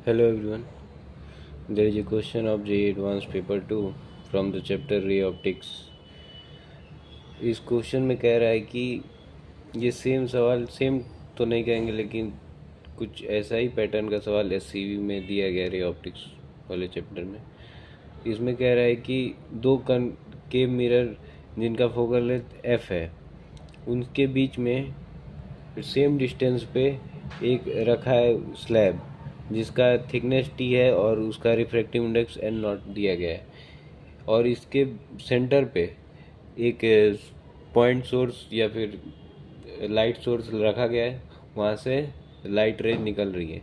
Hello everyone. There is a question of JEE Advanced Paper 2 from the chapter Ray Optics. इस question में कह रहा है कि ये सेम सवाल सेम तो नहीं कहेंगे, लेकिन कुछ ऐसा ही पैटर्न का सवाल SCV में दिया गया रे ऑप्टिक्स वाले चैप्टर में। इसमें कह रहा है कि दो कनकेव मिरर जिनका फोकल लेंथ f है, उनके बीच में सेम डिस्टेंस पे एक रखा है स्लैब जिसका थिकनेस t है और उसका रिफ्रैक्टिव इंडेक्स n0 दिया गया है, और इसके सेंटर पे एक पॉइंट सोर्स या फिर लाइट सोर्स रखा गया है, वहाँ से लाइट रेज निकल रही है।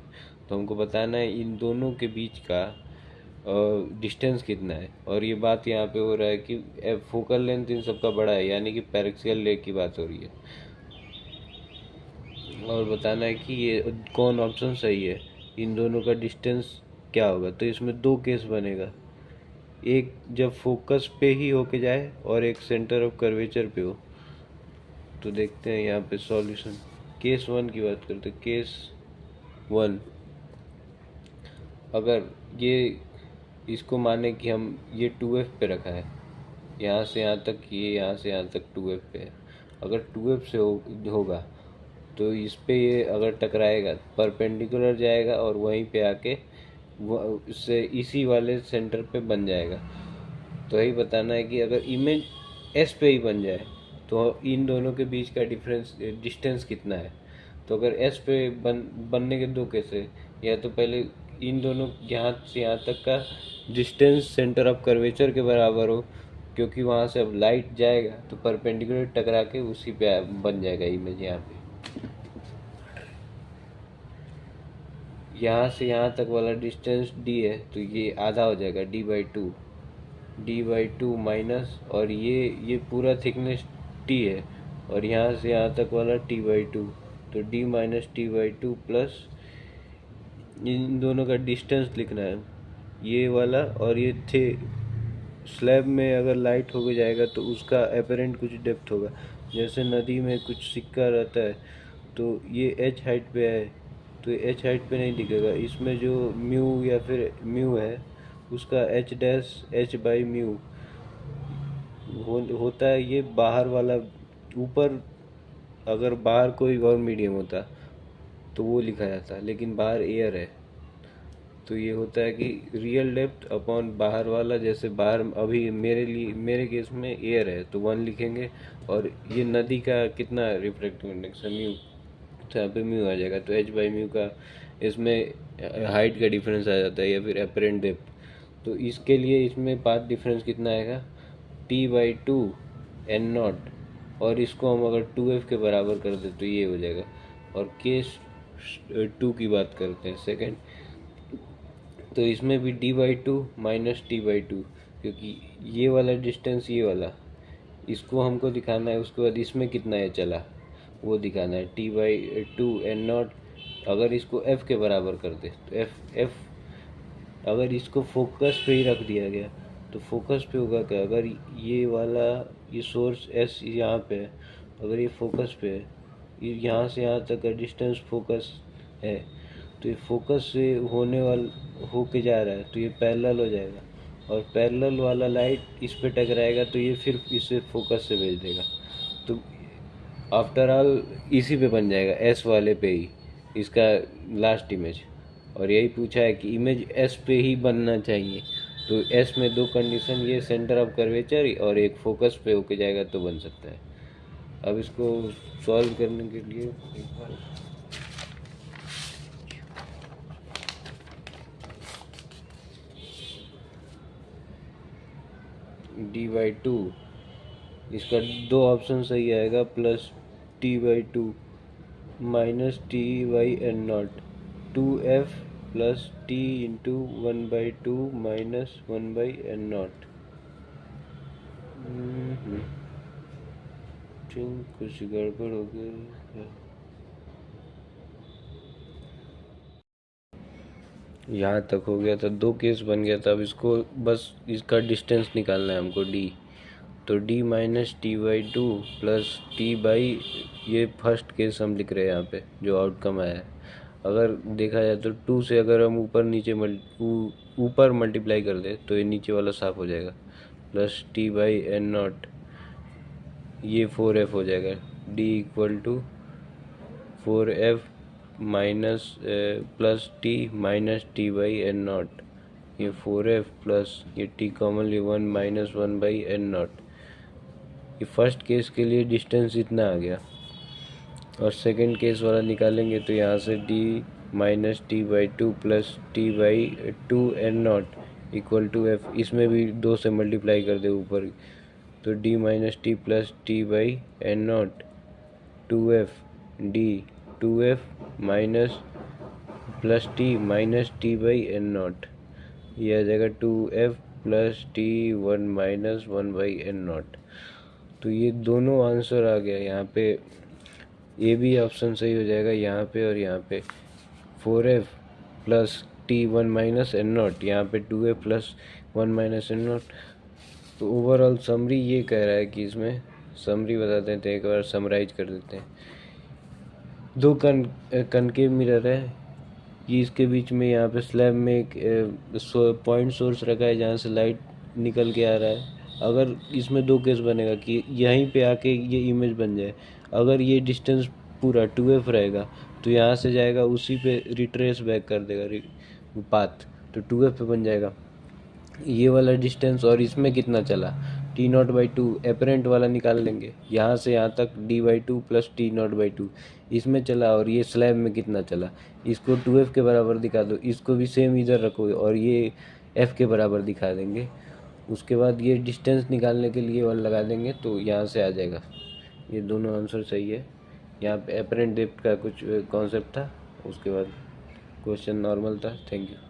तो हमको बताना है इन दोनों के बीच का डिस्टेंस कितना है। और ये बात यहाँ पे हो रहा है कि फोकल लेंथ इन सबका बड़ा है, यानी कि पैरेक्सियल ले की बात हो रही है। और बताना है कि ये कौन ऑप्शन सही है, इन दोनों का डिस्टेंस क्या होगा। तो इसमें दो केस बनेगा, एक जब फोकस पे ही होके जाए और एक सेंटर ऑफ कर्वेचर पे हो। तो देखते हैं यहाँ पे सॉल्यूशन। केस वन की बात करते हैं। केस वन, अगर ये इसको माने कि हम ये 2f पे रखा है, यहाँ से यहाँ तक, ये यहाँ से यहाँ तक 2f पे है। अगर 2f से होगा तो इस पे ये अगर टकराएगा परपेंडिकुलर जाएगा और वहीं पे आके वो इससे इसी वाले सेंटर पे बन जाएगा। तो यही बताना है कि अगर इमेज एस पे ही बन जाए तो इन दोनों के बीच का डिस्टेंस कितना है। तो अगर एस पे बनने के दो केस है, या तो पहले इन दोनों यहाँ से यहाँ तक का डिस्टेंस सेंटर ऑफ कर्वेचर के बराबर हो, क्योंकि वहाँ से अब लाइट जाएगा तो परपेंडिकुलर टकरा के उसी पे बन जाएगा इमेज। यहाँ से यहाँ तक वाला डिस्टेंस d है, तो ये आधा हो जाएगा d/2 माइनस, और ये पूरा थिकनेस t है, और यहाँ से यहाँ तक वाला t/2, तो d-t/2 प्लस इन दोनों का डिस्टेंस लिखना है, ये वाला। और ये थे स्लैब में अगर लाइट हो जाएगा तो उसका अपेरेंट कुछ डेप्थ होगा, जैसे नदी में कुछ सिक्का रहता है तो ये h हाइट पे है, तो h हाइट पे नहीं दिखेगा। इसमें जो म्यू या फिर म्यू है उसका h-h/म्यू होता है। ये बाहर वाला, ऊपर अगर बाहर कोई और मीडियम होता तो वो लिखा जाता, लेकिन बाहर एयर है तो ये होता है कि रियल डेप्थ अपॉन बाहर वाला। जैसे बाहर अभी मेरे केस में एयर है तो 1 लिखेंगे, और ये नदी का कितना रिफ्रैक्टिव इंडेक्स है, म्यू, तो यहाँ पे म्यू आ जाएगा। तो h/म्यू का इसमें हाइट का डिफरेंस आ जाता है, या फिर अपेरेंट डेप्थ। तो इसके लिए इसमें पाथ डिफरेंस कितना आएगा, t/2 n0, और इसको हम अगर 2f के बराबर कर दे तो ये हो जाएगा। और केस 2 की बात करते हैं, सेकंड। तो इसमें भी d/2 माइनस t/2, क्योंकि ये वाला डिस्टेंस, ये वाला, इसको हमको दिखाना है। उसके बाद इसमें कितना है चला वो दिखाना है, t/2 n0। अगर इसको f के बराबर कर दे तो f अगर इसको फोकस पे ही रख दिया गया तो फोकस पे होगा क्या, अगर ये वाला ये सोर्स s यहाँ पे है, अगर ये फोकस पे है, ये यहाँ से यहाँ तक का डिस्टेंस फोकस है, तो ये फोकस से होके जा रहा है तो ये पैरेलल हो जाएगा, और पैरेलल वाला लाइट इस पे टकराएगा तो ये फिर इसे फोकस से भेज देगा। तो आफ्टर ऑल इसी पे बन जाएगा, एस वाले पे ही इसका लास्ट इमेज। और यही पूछा है कि इमेज एस पे ही बनना चाहिए, तो एस में दो कंडीशन, ये सेंटर ऑफ कर्वेचर और एक फोकस पे होके जाएगा तो बन सकता है। अब इसको सॉल्व करने के लिए एक बार d/2, इसका दो ऑप्शन सही आएगा, plus t/2 minus t/n0, 2f plus t into 1/2 minus 1/n0। कुछ गड़बड़ हो गया, यहाँ तक हो गया था, दो केस बन गया था। अब इसको बस इसका डिस्टेंस निकालना है हमको, d। तो d minus t/2 plus t by, ये फर्स्ट केस हम लिख रहे हैं यहाँ पे जो आउटकम आया है, अगर देखा जाए तो 2 से अगर हम ऊपर मल्टीप्लाई कर दे तो ये नीचे वाला साफ हो जाएगा, plus T by N naught, ये 4f हो जाएगा। d equal to 4f minus plus T minus T by N naught, ये 4f प्लस ये t कॉमन ले 1 माइनस 1 बाई एन नॉट। ये फर्स्ट केस के लिए डिस्टेंस इतना आ गया, और सेकंड केस वाला निकालेंगे तो यहाँ से d minus T by two plus T by two N naught equal to f, इसमें भी 2 से मल्टीप्लाई कर दे ऊपर, तो d minus T plus T by N naught 2f d 2f minus plus T minus T by N naught, ये आ जाएगा 2f plus T 1 minus 1 by N naught. तो ये दोनों आंसर आ गया यहाँ पे, ये भी ऑप्शन सही हो जाएगा यहाँ पे और यहाँ पे। 4f plus T 1 minus N naught, यहाँ पे 2f plus 1 minus N naught. तो ओवरऑल समरी ये कह रहा है कि इसमें समरी बता देते हैं, एक बार समराइज कर देते हैं। दो कनकेव मिरर है कि इसके बीच में यहाँ पे स्लैब में एक पॉइंट सोर्स रखा है जहाँ से लाइट निकल के आ रहा है। अगर इसमें 2 केस बनेगा कि यहीं पे आके ये इमेज बन जाए, अगर ये डिस्टेंस पूरा 2f रहेगा तो यहाँ से जाएगा उसी पे रिट्रेस बैक कर देगा पाथ, तो 2f पे बन जाएगा ये वाला डिस्टेंस। और इसमें कितना चला, T not by two, apparent वाला निकाल लेंगे, यहाँ से यहाँ तक D by two plus T not by two इसमें चला, और ये स्लैब में कितना चला, इसको 2f के बराबर दिखा दो, इसको भी सेम इधर रखो और ये f के बराबर दिखा देंगे। उसके बाद ये डिस्टेंस निकालने के लिए वाला लगा देंगे तो यहाँ से आ जाएगा। ये दोनों आंसर सही है। यहाँ पे एपरेंट डेप्थ का कुछ कॉन्सेप्ट था, उसके बाद क्वेश्चन नॉर्मल था। Thank you.